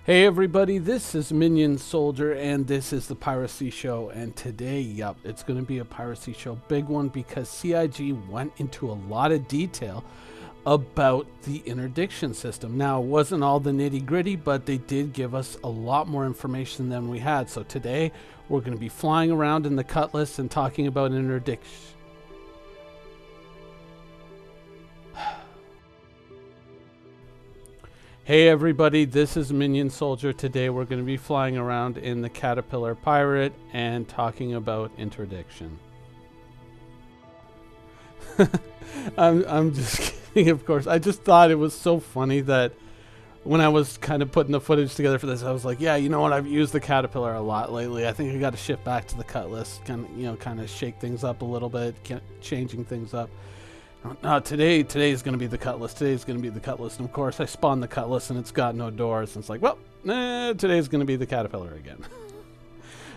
Hey everybody, this is Minion Soldier and this is the Piracy Show, and today, it's going to be a Piracy Show, big one, because CIG went into a lot of detail about the interdiction system. Now, it wasn't all the nitty gritty, but they did give us a lot more information than we had. So today we're going to be flying around in the Cutlass and talking about interdiction. Hey everybody, this is Minion Soldier. Today we're going to be flying around in the Caterpillar Pirate and talking about interdiction. I'm just kidding, of course. I just thought it was so funny that when I was kind of putting the footage together for this, I was like, yeah, you know what? I've used the Caterpillar a lot lately. I think I got to shift back to the Cutlass, kind of shake things up a little bit, changing things up. No, today is going to be the Cutlass. Today's going to be the Cutlass. And of course, I spawned the Cutlass and it's got no doors. And it's like, well, today's going to be the Caterpillar again.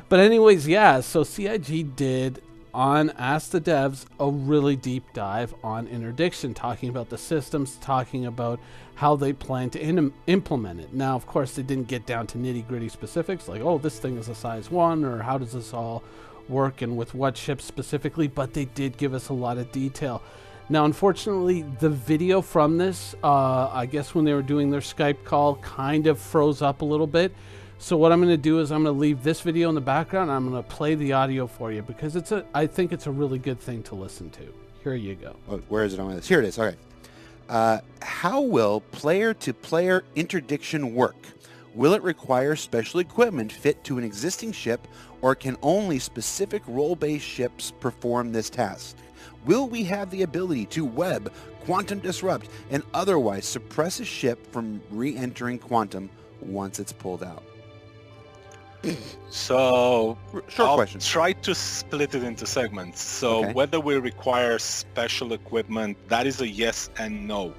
But anyways, yeah, so CIG did, on Ask the Devs, a really deep dive on interdiction, talking about the systems, talking about how they plan to implement it. Now, of course, they didn't get down to nitty-gritty specifics, like, oh, this thing is a size 1, or how does this all work and with what ships specifically, but they did give us a lot of detail. Now, unfortunately, the video from this, I guess when they were doing their Skype call, kind of froze up a little bit. So what I'm going to do is I'm going to leave this video in the background. And I'm going to play the audio for you because I think it's a really good thing to listen to. Here you go. Oh, where is it on this? Here it is. Okay. How will player-to-player interdiction work? Will it require special equipment fit to an existing ship, or can only specific role-based ships perform this task? Will we have the ability to web, quantum disrupt, and otherwise suppress a ship from re-entering quantum once it's pulled out? So Short question. Try to split it into segments. So Okay. whether we require special equipment, that is a yes and no.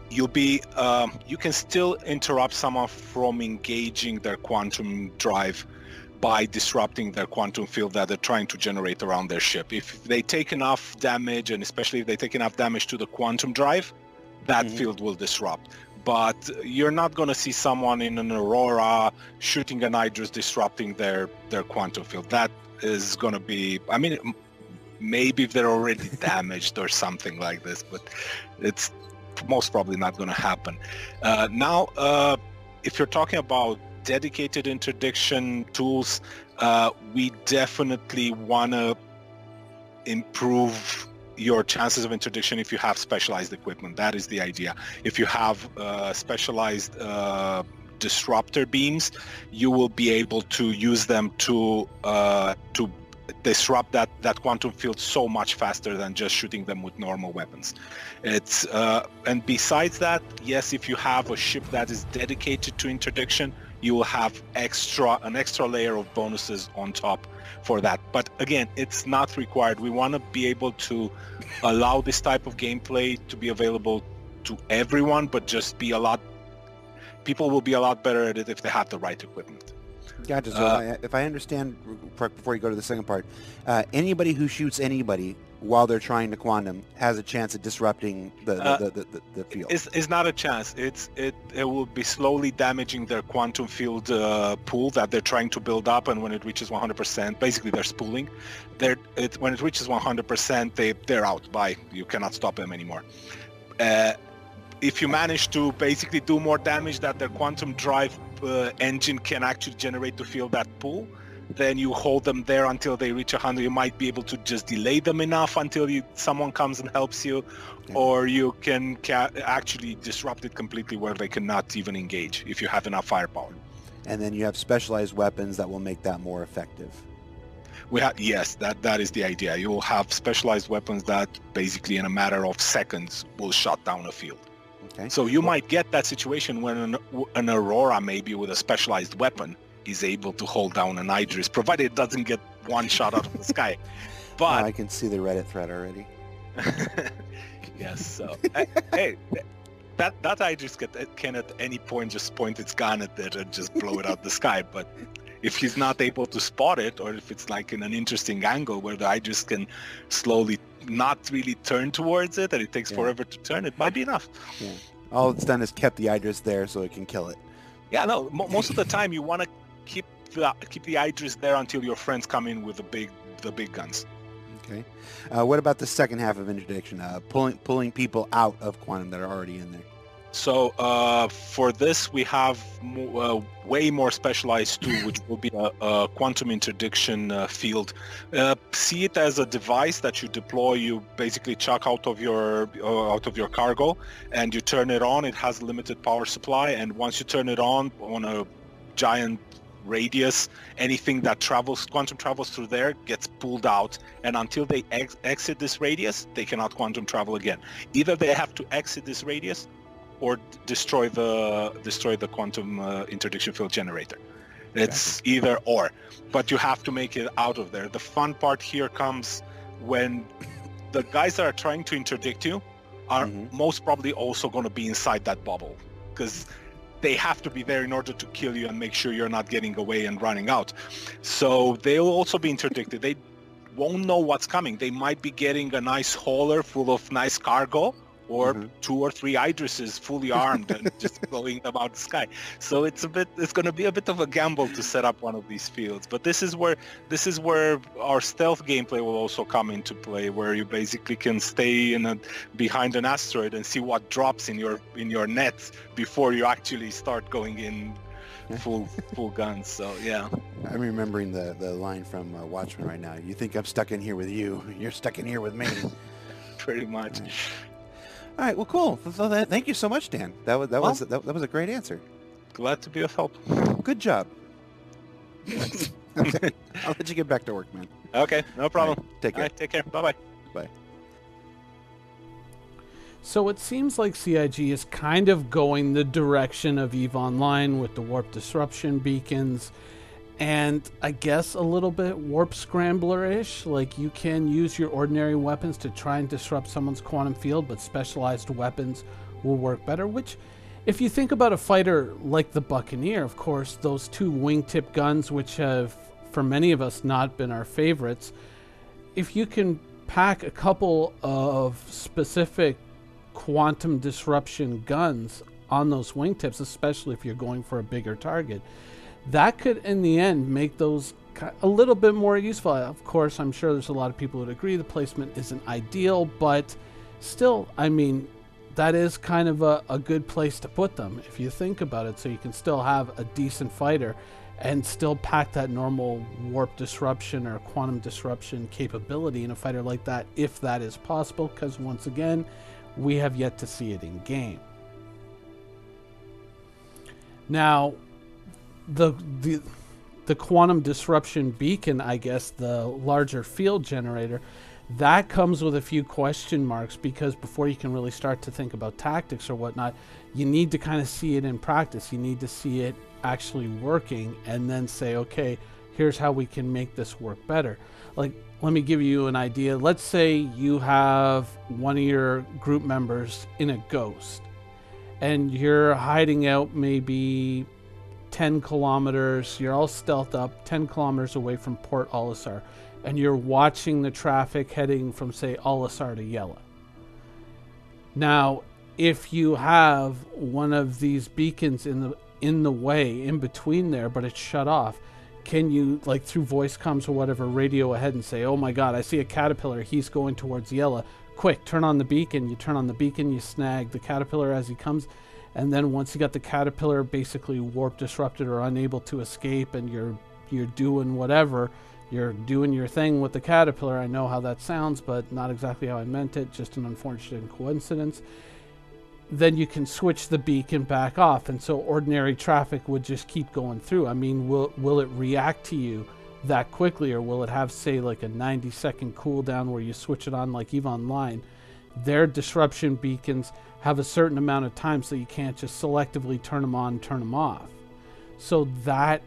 You can still interrupt someone from engaging their quantum drive by disrupting their quantum field that they're trying to generate around their ship. If they take enough damage, and especially if they take enough damage to the quantum drive, that field will disrupt. But you're not going to see someone in an Aurora shooting an Idris disrupting their quantum field. That is going to be, I mean, maybe if they're already damaged or something like this, but it's most probably not going to happen. Now, if you're talking about dedicated interdiction tools, we definitely want to improve your chances of interdiction if you have specialized equipment. That is the idea. If you have specialized disruptor beams, you will be able to use them to disrupt that quantum field so much faster than just shooting them with normal weapons. It's and besides that, yes, if you have a ship that is dedicated to interdiction, you will have an extra layer of bonuses on top for that. But again, it's not required. We want to be able to allow this type of gameplay to be available to everyone, but just people will be a lot better at it if they have the right equipment. Gotcha. So if I understand, before you go to the second part, anybody who shoots anybody while they're trying to quantum has a chance at disrupting the field. It's not a chance. It will be slowly damaging their quantum field pool that they're trying to build up, and when it reaches 100%, basically they're spooling. When it reaches 100%, they're out. Bye. You cannot stop them anymore. If you manage to basically do more damage that their quantum drive engine can actually generate to fill that pool, then you hold them there until they reach 100. You might be able to just delay them enough until someone comes and helps you, or you can actually disrupt it completely where they cannot even engage if you have enough firepower. And then you have specialized weapons that will make that more effective. Yes, that is the idea. You will have specialized weapons that basically in a matter of seconds will shut down a field. Okay. So you might get that situation when an Aurora, maybe with a specialized weapon, is able to hold down an Idris, provided it doesn't get one shot out of the sky. But I can see the Reddit thread already. Yes. So hey, that Idris can at any point just point its gun at it and just blow it out the sky. But if he's not able to spot it, or if it's like in an interesting angle where the Idris can slowly not really turn towards it and it takes forever to turn, it might be enough. Yeah. All it's done is kept the Idris there so it can kill it. Yeah, no. Most of the time, you want to keep the Idris there until your friends come in with the big guns. Okay. What about the second half of interdiction? Pulling people out of quantum that are already in there. So for this, we have way more specialized tool, which will be a quantum interdiction field. See it as a device that you deploy. You basically chuck out of your cargo, and you turn it on. It has limited power supply, and once you turn it on a giant radius, anything that quantum travels through there gets pulled out, and until they exit this radius, they cannot quantum travel again. Either they have to exit this radius or destroy the quantum interdiction field generator. It's either or, but you have to make it out of there. The fun part here comes when the guys that are trying to interdict you are most probably also going to be inside that bubble, because they have to be there in order to kill you and make sure you're not getting away and running out. So they'll also be interdicted. They won't know what's coming. They might be getting a nice hauler full of nice cargo, or 2 or 3 Idrises fully armed and just blowing them out the sky. So it's going to be a bit of a gamble to set up one of these fields. But this is where our stealth gameplay will also come into play, where you basically can stay behind an asteroid and see what drops in your net before you actually start going in full guns. So yeah. I'm remembering the line from Watchmen right now. You think I'm stuck in here with you? You're stuck in here with me. Pretty much. All right, well, cool. So thank you so much, Dan. That was a great answer. Glad to be of help. Good job. Okay. I'll let you get back to work, man. Okay, no problem. Right, take care. Take care. Bye-bye. Bye. So it seems like CIG is kind of going the direction of EVE Online with the warp disruption beacons, and I guess a little bit warp scrambler-ish. Like, you can use your ordinary weapons to try and disrupt someone's quantum field, but specialized weapons will work better. Which, if you think about a fighter like the Buccaneer, of course, those 2 wingtip guns, which have, for many of us, not been our favorites, if you can pack a couple of specific quantum disruption guns on those wingtips, especially if you're going for a bigger target, that could, in the end, make those a little bit more useful. Of course, I'm sure there's a lot of people who would agree the placement isn't ideal, but still, I mean, that is kind of a good place to put them, if you think about it, so you can still have a decent fighter and still pack that normal warp disruption or quantum disruption capability in a fighter like that, if that is possible, because once again, we have yet to see it in game. Now, the quantum disruption beacon, I guess, the larger field generator, that comes with a few question marks, because before you can really start to think about tactics or whatnot, you need to kind of see it in practice. You need to see it actually working and then say, okay, here's how we can make this work better. Like, let me give you an idea. Let's say you have one of your group members in a ghost and you're hiding out maybe 10 kilometers, you're all stealthed up 10 kilometers away from Port Olisar, and you're watching the traffic heading from, say, Olisar to Yela. Now, if you have one of these beacons in the way, in between there, but it's shut off, can you, like through voice comms or whatever, radio ahead and say, oh my god, I see a caterpillar, he's going towards Yela, quick, turn on the beacon. You turn on the beacon, you snag the caterpillar as he comes, and then once you got the caterpillar basically warp disrupted or unable to escape, and you're doing whatever, you're doing your thing with the caterpillar. I know how that sounds, but not exactly how I meant it, just an unfortunate coincidence. Then you can switch the beacon back off, and so ordinary traffic would just keep going through. I mean, will it react to you that quickly, or will it have, say, like a 90-second cooldown where you switch it on like EVE Online? Their disruption beacons have a certain amount of time, so you can't just selectively turn them on, turn them off. So that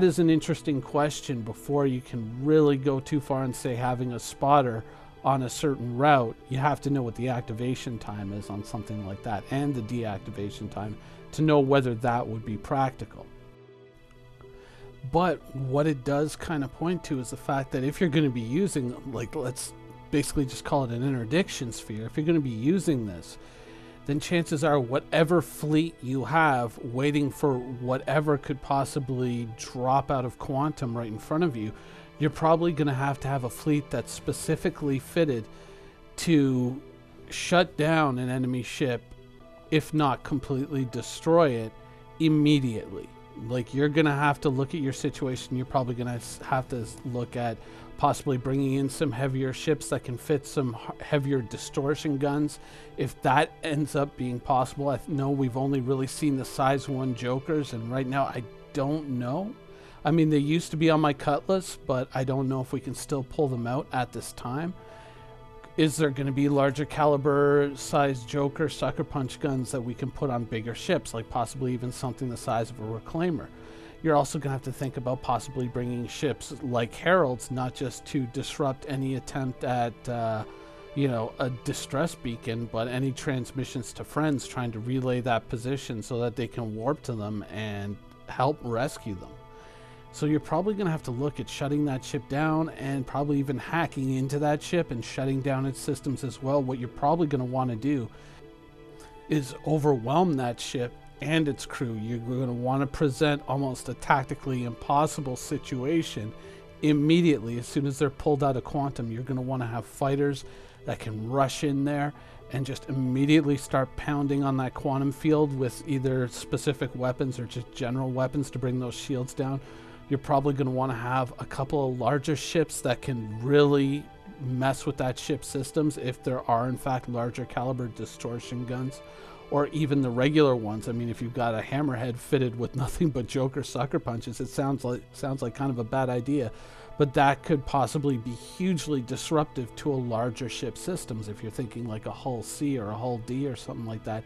is an interesting question before you can really go too far and say having a spotter on a certain route. You have to know what the activation time is on something like that, and the deactivation time, to know whether that would be practical. But what it does kind of point to is the fact that if you're going to be using, like, let's basically just call it an interdiction sphere, if you're going to be using this, then chances are whatever fleet you have waiting for whatever could possibly drop out of quantum right in front of you, you're probably going to have a fleet that's specifically fitted to shut down an enemy ship, if not completely destroy it immediately. Like, you're going to have to look at your situation. You're probably going to have to look at possibly bringing in some heavier ships that can fit some heavier distortion guns. If that ends up being possible, I know we've only really seen the size 1 Jokers, and right now I don't know. I mean, they used to be on my cut list, but I don't know if we can still pull them out at this time. Is there going to be larger caliber size Joker sucker punch guns that we can put on bigger ships, like possibly even something the size of a Reclaimer? You're also going to have to think about possibly bringing ships like Heralds, not just to disrupt any attempt at, a distress beacon, but any transmissions to friends trying to relay that position so that they can warp to them and help rescue them. So you're probably going to have to look at shutting that ship down and probably even hacking into that ship and shutting down its systems as well. What you're probably going to want to do is overwhelm that ship and its crew. You're going to want to present almost a tactically impossible situation immediately. As soon as they're pulled out of quantum, you're going to want to have fighters that can rush in there and just immediately start pounding on that quantum field with either specific weapons or just general weapons to bring those shields down. You're probably going to want to have a couple of larger ships that can really mess with that ship's systems if there are in fact larger caliber distortion guns, or even the regular ones. I mean, if you've got a hammerhead fitted with nothing but Joker sucker punches, it sounds like kind of a bad idea, but that could possibly be hugely disruptive to a larger ship systems. If you're thinking like a hull C or a hull D or something like that,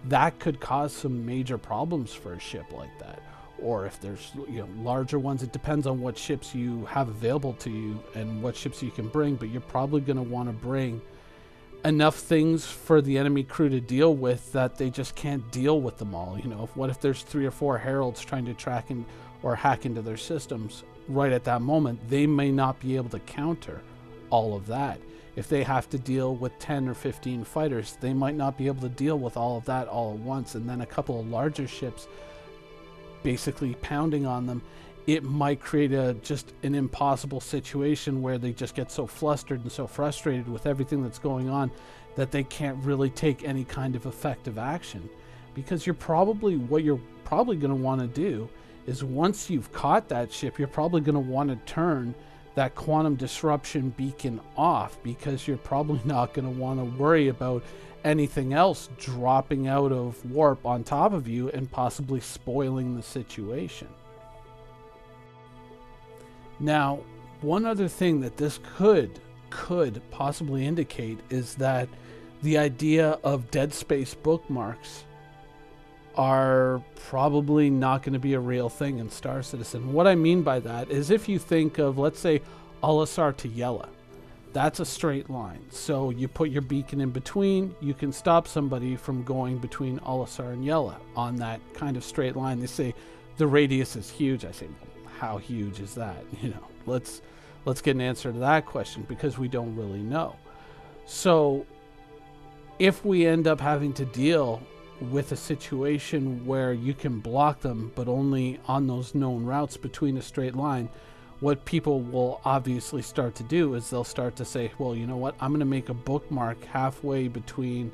that could cause some major problems for a ship like that. Or if there's larger ones, it depends on what ships you have available to you and what ships you can bring, but you're probably going to want to bring enough things for the enemy crew to deal with that they just can't deal with them all. What if there's 3 or 4 Heralds trying to track or hack into their systems right at that moment? They may not be able to counter all of that. If they have to deal with 10 or 15 fighters, they might not be able to deal with all of that all at once. And then a couple of larger ships basically pounding on them, it might create just an impossible situation where they just get so flustered and so frustrated with everything that's going on that they can't really take any kind of effective action. Because what you're probably going to want to do is, once you've caught that ship, you're probably going to want to turn that quantum disruption beacon off, because you're probably not going to want to worry about anything else dropping out of warp on top of you and possibly spoiling the situation. Now, one other thing that this could possibly indicate is that the idea of dead space bookmarks are probably not going to be a real thing in Star Citizen. What I mean by that is, if you think of, let's say, Olisar to Yela, that's a straight line. So you put your beacon in between, you can stop somebody from going between Olisar and Yela on that kind of straight line. They say the radius is huge. I say, well, how huge is that? Let's get an answer to that question, because we don't really know. So if we end up having to deal with a situation where you can block them, but only on those known routes between a straight line, what people will obviously start to do is they'll start to say, well, you know what, I'm going to make a bookmark halfway between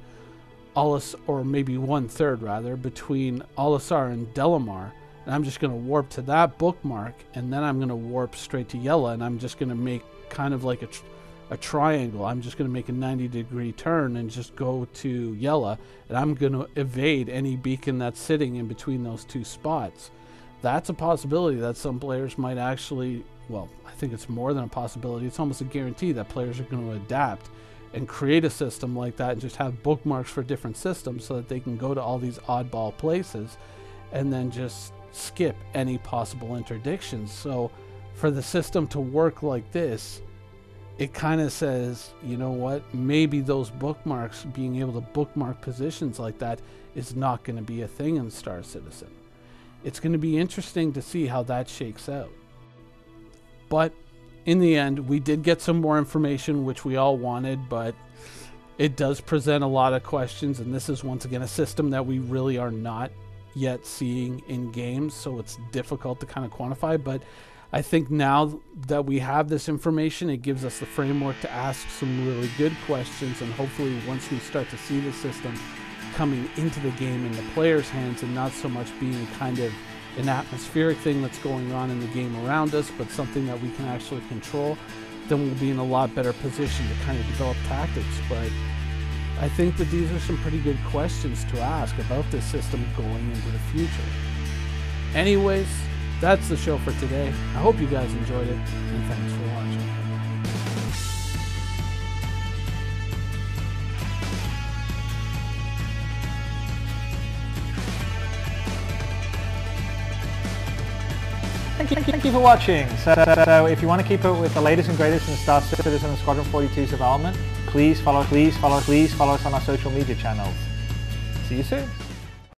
or maybe 1/3 rather, between Olisar and Delamar, and I'm just going to warp to that bookmark, and then I'm going to warp straight to Yela, and I'm just going to make kind of like a triangle. I'm just going to make a 90-degree turn and just go to Yela, and I'm going to evade any beacon that's sitting in between those 2 spots. That's a possibility that some players might actually, well, I think it's more than a possibility. It's almost a guarantee that players are going to adapt and create a system like that and just have bookmarks for different systems so that they can go to all these oddball places and then just skip any possible interdictions. So for the system to work like this, it kind of says, you know what, maybe those bookmarks, being able to bookmark positions like that, is not going to be a thing in Star Citizen. It's going to be interesting to see how that shakes out. But in the end, we did get some more information, which we all wanted, but It does present a lot of questions, and this is once again a system that we really are not yet seeing in games, so it's difficult to kind of quantify. But I think now that we have this information, it gives us the framework to ask some really good questions, and hopefully once we start to see the system coming into the game in the player's hands and not so much being kind of an atmospheric thing that's going on in the game around us, but something that we can actually control, then we'll be in a lot better position to kind of develop tactics. But I think that these are some pretty good questions to ask about this system going into the future. Anyways, that's the show for today. I hope you guys enjoyed it, and thanks for watching. Thank you for watching. So if you want to keep up with the latest and greatest in Star Citizen and Squadron 42's development, please follow us on our social media channels. See you soon.